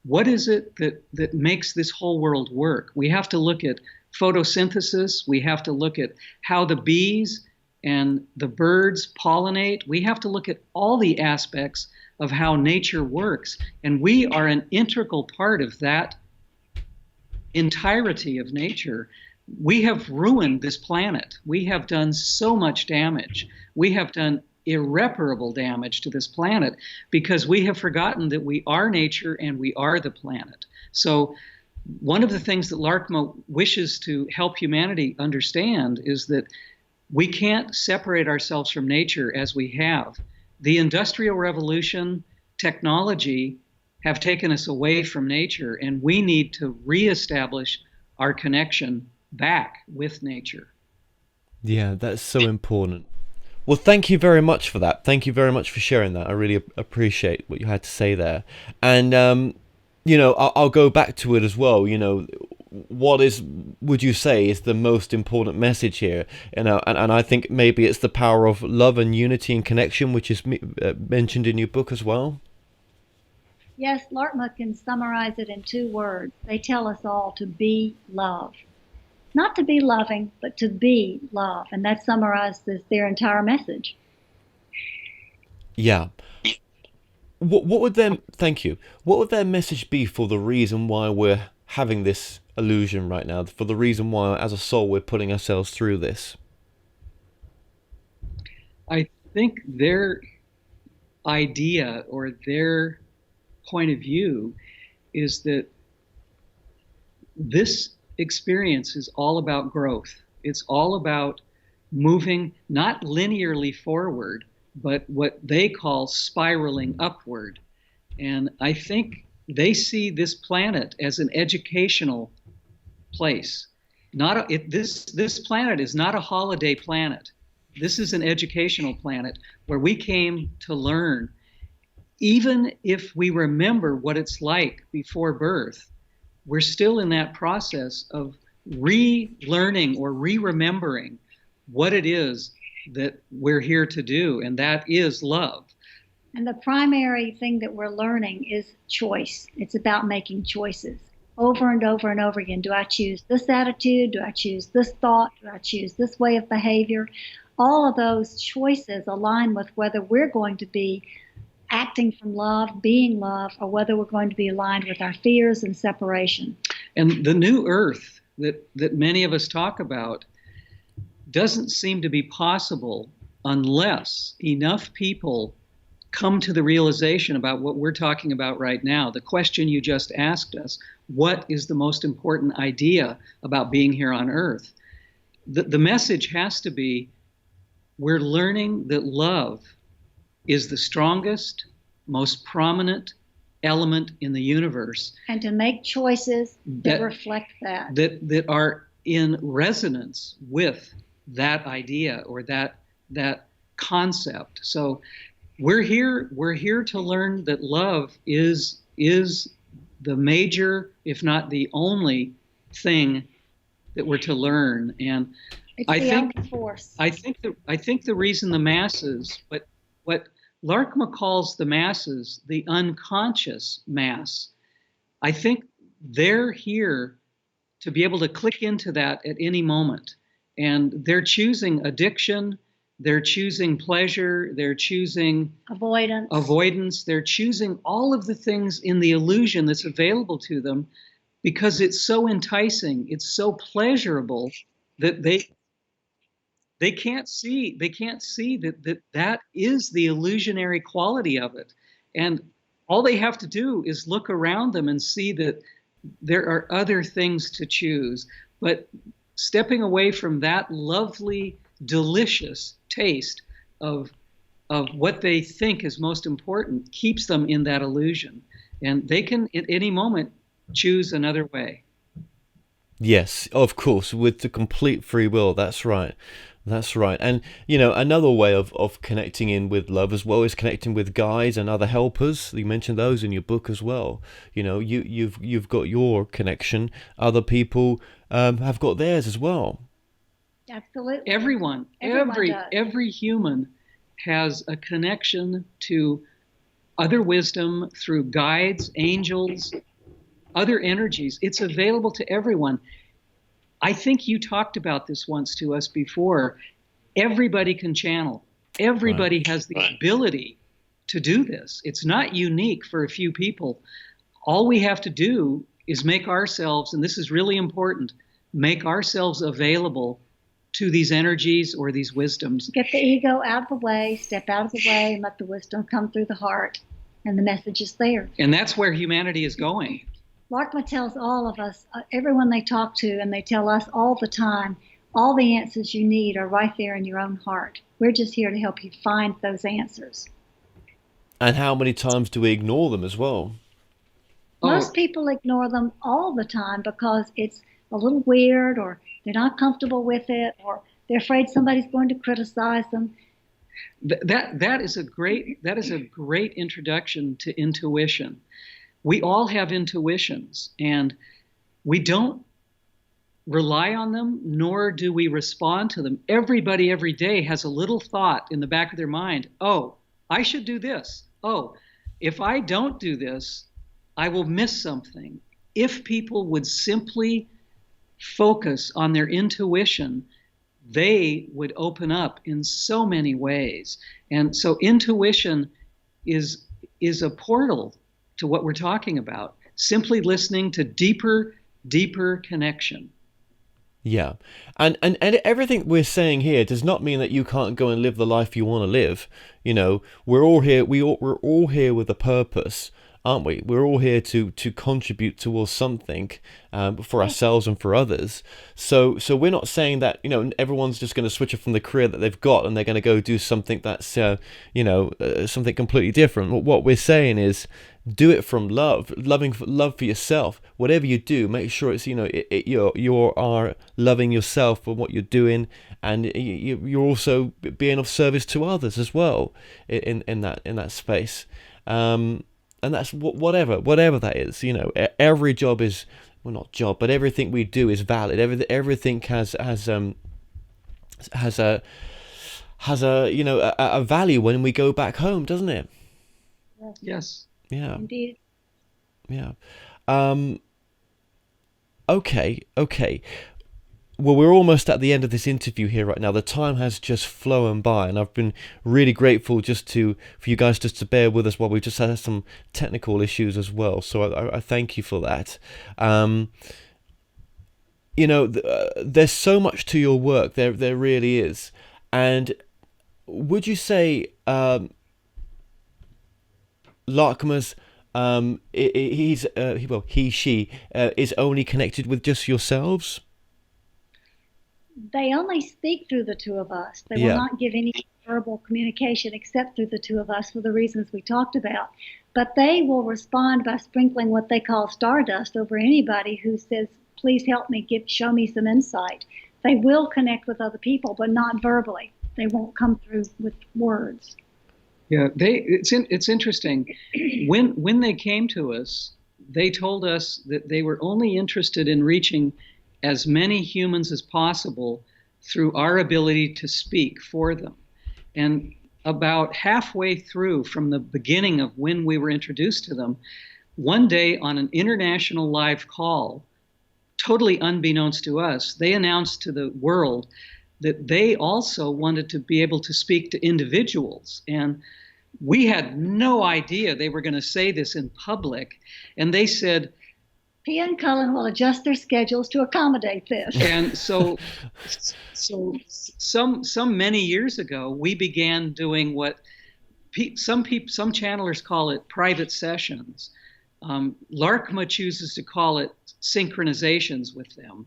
what is it that makes this whole world work. We have to look at photosynthesis. We have to look at how the bees and the birds pollinate. We have to look at all the aspects of how nature works. And we are an integral part of that entirety of nature. We have ruined this planet. We have done so much damage. We have done irreparable damage to this planet because we have forgotten that we are nature and we are the planet. So one of the things that Laarkmaa wishes to help humanity understand is that we can't separate ourselves from nature as we have. The Industrial Revolution, technology have taken us away from nature, and we need to reestablish our connection back with nature. Yeah, that's so important. Well, thank you very much for that. Thank you very much for sharing that. I really appreciate what you had to say there. And I'll go back to it as well. What would you say is the most important message here? And I think maybe it's the power of love and unity and connection, which is mentioned in your book as well. Yes, Lartma can summarize it in 2 words. They tell us all to be love. Not to be loving, but to be love. And that summarizes their entire message. Yeah. What would their thank you? What would their message be for the reason why we're having this illusion right now? For the reason why, as a soul, we're putting ourselves through this? I think their idea or their point of view is that this experience is all about growth. It's all about moving not linearly forward, but what they call spiraling upward. And I think they see this planet as an educational place. This planet is not a holiday planet. This is an educational planet where we came to learn. Even if we remember what it's like before birth, we're still in that process of relearning or re-remembering what it is that we're here to do, and that is love. And the primary thing that we're learning is choice. It's about making choices over and over and over again. Do I choose this attitude? Do I choose this thought? Do I choose this way of behavior? All of those choices align with whether we're going to be acting from love, being love, or whether we're going to be aligned with our fears and separation. And the new earth that many of us talk about doesn't seem to be possible unless enough people come to the realization about what we're talking about right now. The question you just asked us, what is the most important idea about being here on earth? The message has to be, we're learning that love is the strongest, most prominent element in the universe. And to make choices that reflect that. That are in resonance with that idea or that concept. So we're here to learn that love is the major, if not the only thing that we're to learn. And it's the only force. I think the reason the masses, what Laarkmaa calls the masses, the unconscious mass, I think they're here to be able to click into that at any moment. And they're choosing addiction, they're choosing pleasure, they're choosing avoidance, they're choosing all of the things in the illusion that's available to them because it's so enticing, it's so pleasurable that they can't see that is the illusionary quality of it. And all they have to do is look around them and see that there are other things to choose. But stepping away from that lovely, delicious taste of what they think is most important keeps them in that illusion. And they can, at any moment, choose another way. Yes, of course, with the complete free will. That's right. That's right. And, another way of connecting in with love as well is connecting with guides and other helpers. You mentioned those in your book as well. You've got your connection. Other people have got theirs as well. Absolutely. Every human has a connection to other wisdom through guides, angels, other energies. It's available to everyone. I think you talked about this once to us before. Everybody can channel. Everybody has the ability to do this. It's not unique for a few people. All we have to do is make ourselves, and this is really important, make ourselves available to these energies or these wisdoms. Get the ego out of the way, step out of the way, and let the wisdom come through the heart, and the message is there. And that's where humanity is going. Lartma tells all of us, everyone they talk to, and they tell us all the time, all the answers you need are right there in your own heart. We're just here to help you find those answers. And how many times do we ignore them as well? Most people ignore them all the time because it's a little weird or they're not comfortable with it, or they're afraid somebody's going to criticize them. That is a great introduction to intuition. We all have intuitions, and we don't rely on them, nor do we respond to them. Everybody every day has a little thought in the back of their mind. Oh, I should do this. Oh, if I don't do this, I will miss something. If people would simply focus on their intuition, they would open up in so many ways. And so intuition is a portal to what we're talking about. Simply listening to deeper connection. Yeah. And everything we're saying here does not mean that you can't go and live the life you want to live. You know, we're all here with a purpose, aren't we? We're all here to contribute towards something for ourselves and for others. So we're not saying that, you know, everyone's just going to switch off from the career that they've got and they're going to go do something that's something completely different. What we're saying is, do it from love for yourself. Whatever you do, make sure it's, you know, you are loving yourself for what you're doing, and you're also being of service to others as well in that space. And that's whatever that is. You know, every job is, well, not job, but everything we do is valid. Everything has a you know a value when we go back home, doesn't it? Yes. Yeah. Indeed. Yeah. Okay. Well, we're almost at the end of this interview here right now. The time has just flown by, and I've been really grateful for you guys just to bear with us while we just had some technical issues as well. So I thank you for that. You know, there's so much to your work. There really is. And would you say Laarkmaa's she is only connected with just yourselves? They only speak through the two of us. They will not give any verbal communication except through the two of us for the reasons we talked about. But they will respond by sprinkling what they call stardust over anybody who says, please help me, show me some insight. They will connect with other people, but not verbally. They won't come through with words. Yeah, it's interesting. When they came to us, they told us that they were only interested in reaching as many humans as possible through our ability to speak for them. And about halfway through, from the beginning of when we were introduced to them, one day on an international live call, totally unbeknownst to us, they announced to the world that they also wanted to be able to speak to individuals. And we had no idea they were going to say this in public. And they said, Pia and Cullen will adjust their schedules to accommodate this. And so some many years ago, we began doing what some channelers call it private sessions. Laarkmaa chooses to call it synchronizations with them.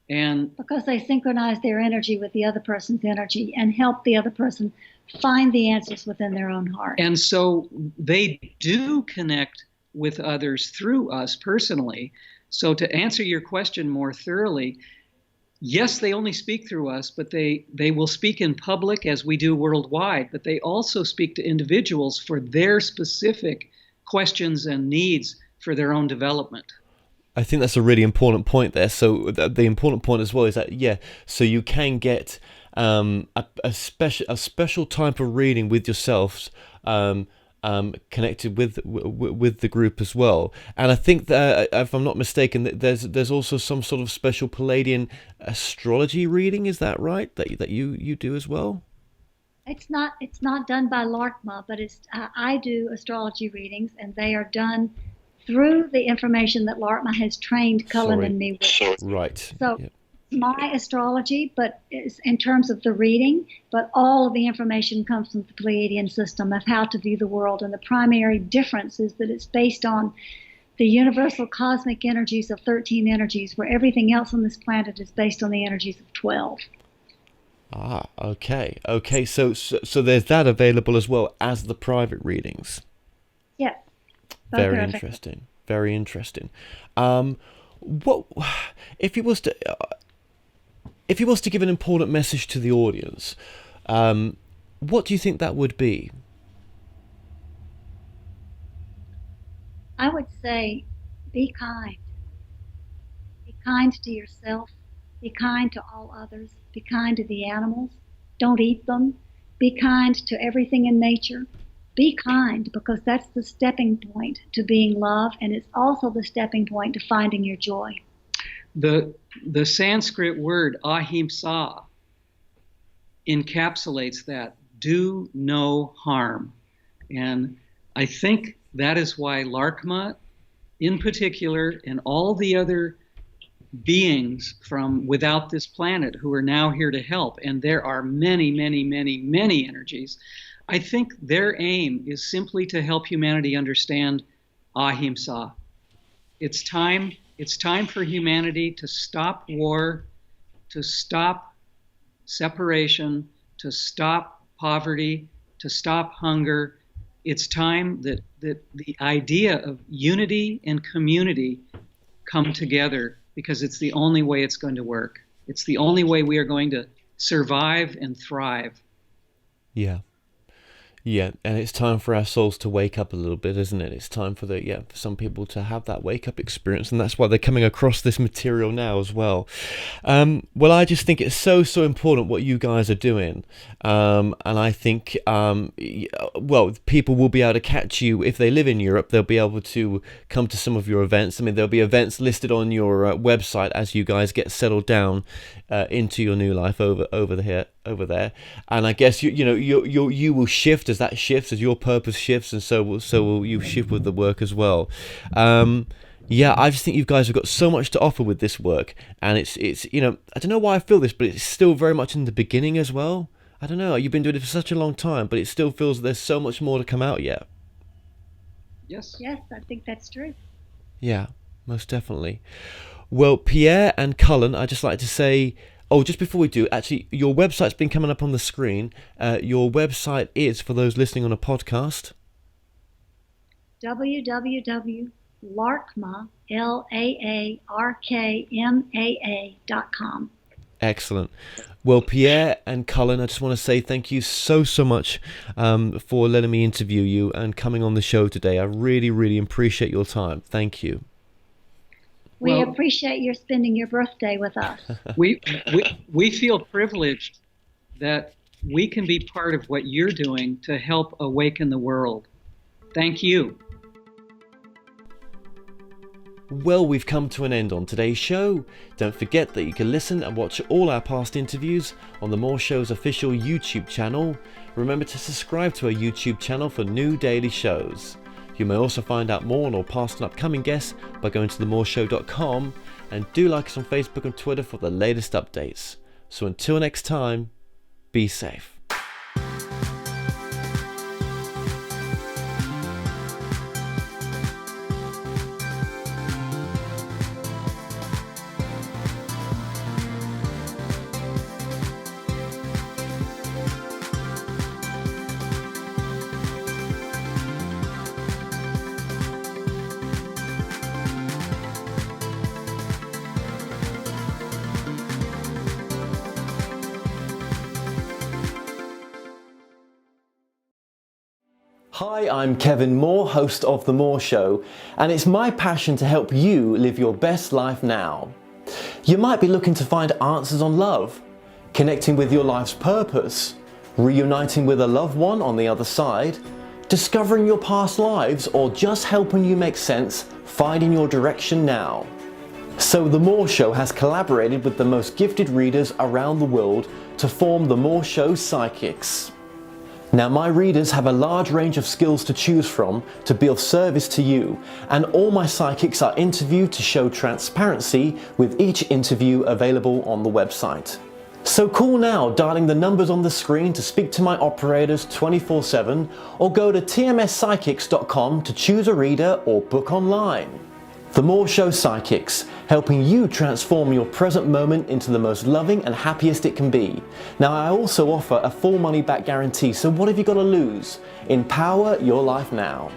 And because they synchronize their energy with the other person's energy and help the other person find the answers within their own heart. And so they do connect with others through us personally. So to answer your question more thoroughly, yes, they only speak through us, but they will speak in public as we do worldwide, but they also speak to individuals for their specific questions and needs for their own development. I think that's a really important point there. So the important point as well is that, so you can get a special type of reading with yourselves, connected with the group as well. And I think that, if I'm not mistaken, that there's also some sort of special Pleiadian astrology reading. Is that right? That you do as well? It's not done by Laarkmaa, but I do astrology readings, and they are done through the information that Lartma has trained Cullen and me with. Right. So my astrology, but it's in terms of the reading, but all of the information comes from the Pleiadian system of how to view the world. And the primary difference is that it's based on the universal cosmic energies of 13 energies, where everything else on this planet is based on the energies of 12. Ah, okay. So there's that available as well as the private readings. Yeah. Very interesting. What if you was to if you was to give an important message to the audience, what do you think that would be? I would say, be kind. Be kind to yourself. Be kind to all others. Be kind to the animals. Don't eat them. Be kind to everything in nature. Be kind, because that's the stepping point to being love, and it's also the stepping point to finding your joy. The Sanskrit word ahimsa encapsulates that. Do no harm. And I think that is why Laarkmaa in particular, and all the other beings from without this planet who are now here to help, and there are many, many, many, many energies, I think their aim is simply to help humanity understand ahimsa. It's time for humanity to stop war, to stop separation, to stop poverty, to stop hunger. It's time that the idea of unity and community come together, because it's the only way it's going to work. It's the only way we are going to survive and thrive. Yeah, and it's time for our souls to wake up a little bit, isn't it? It's time for for some people to have that wake-up experience, and that's why they're coming across this material now as well. Well, I just think it's so important what you guys are doing, and I think, people will be able to catch you if they live in Europe. They'll be able to come to some of your events. I mean, there'll be events listed on your website as you guys get settled down into your new life over there, and I guess you will shift as that shifts, as your purpose shifts, and so will you shift with the work as well. I just think you guys have got so much to offer with this work, and it's I don't know why I feel this, but it's still very much in the beginning as well. I don't know, you've been doing it for such a long time, but it still feels there's so much more to come out yet. Yes, I think that's true. Yeah, most definitely. Well, Pia and Cullen, I'd just like to say, just before we do, actually, your website's been coming up on the screen. Your website is, for those listening on a podcast, www.lartma, LAARKMAA.com. Excellent. Well, Pia and Cullen, I just want to say thank you so much for letting me interview you and coming on the show today. I really, really appreciate your time. Thank you. We appreciate your spending your birthday with us. We feel privileged that we can be part of what you're doing to help awaken the world. Thank you. Well, we've come to an end on today's show. Don't forget that you can listen and watch all our past interviews on the More Show's official YouTube channel. Remember to subscribe to our YouTube channel for new daily shows. You may also find out more on our past and upcoming guests by going to themoreshow.com, and do like us on Facebook and Twitter for the latest updates. So until next time, be safe. Hi, I'm Kevin Moore, host of The More Show, and it's my passion to help you live your best life now. You might be looking to find answers on love, connecting with your life's purpose, reuniting with a loved one on the other side, discovering your past lives, or just helping you make sense, finding your direction now. So The More Show has collaborated with the most gifted readers around the world to form The More Show Psychics. Now, my readers have a large range of skills to choose from to be of service to you, and all my psychics are interviewed to show transparency, with each interview available on the website. So call now, dialing the numbers on the screen to speak to my operators 24/7, or go to tmspsychics.com to choose a reader or book online. The More Show Psychics, helping you transform your present moment into the most loving and happiest it can be. Now, I also offer a full money back guarantee, so what have you got to lose? Empower your life now.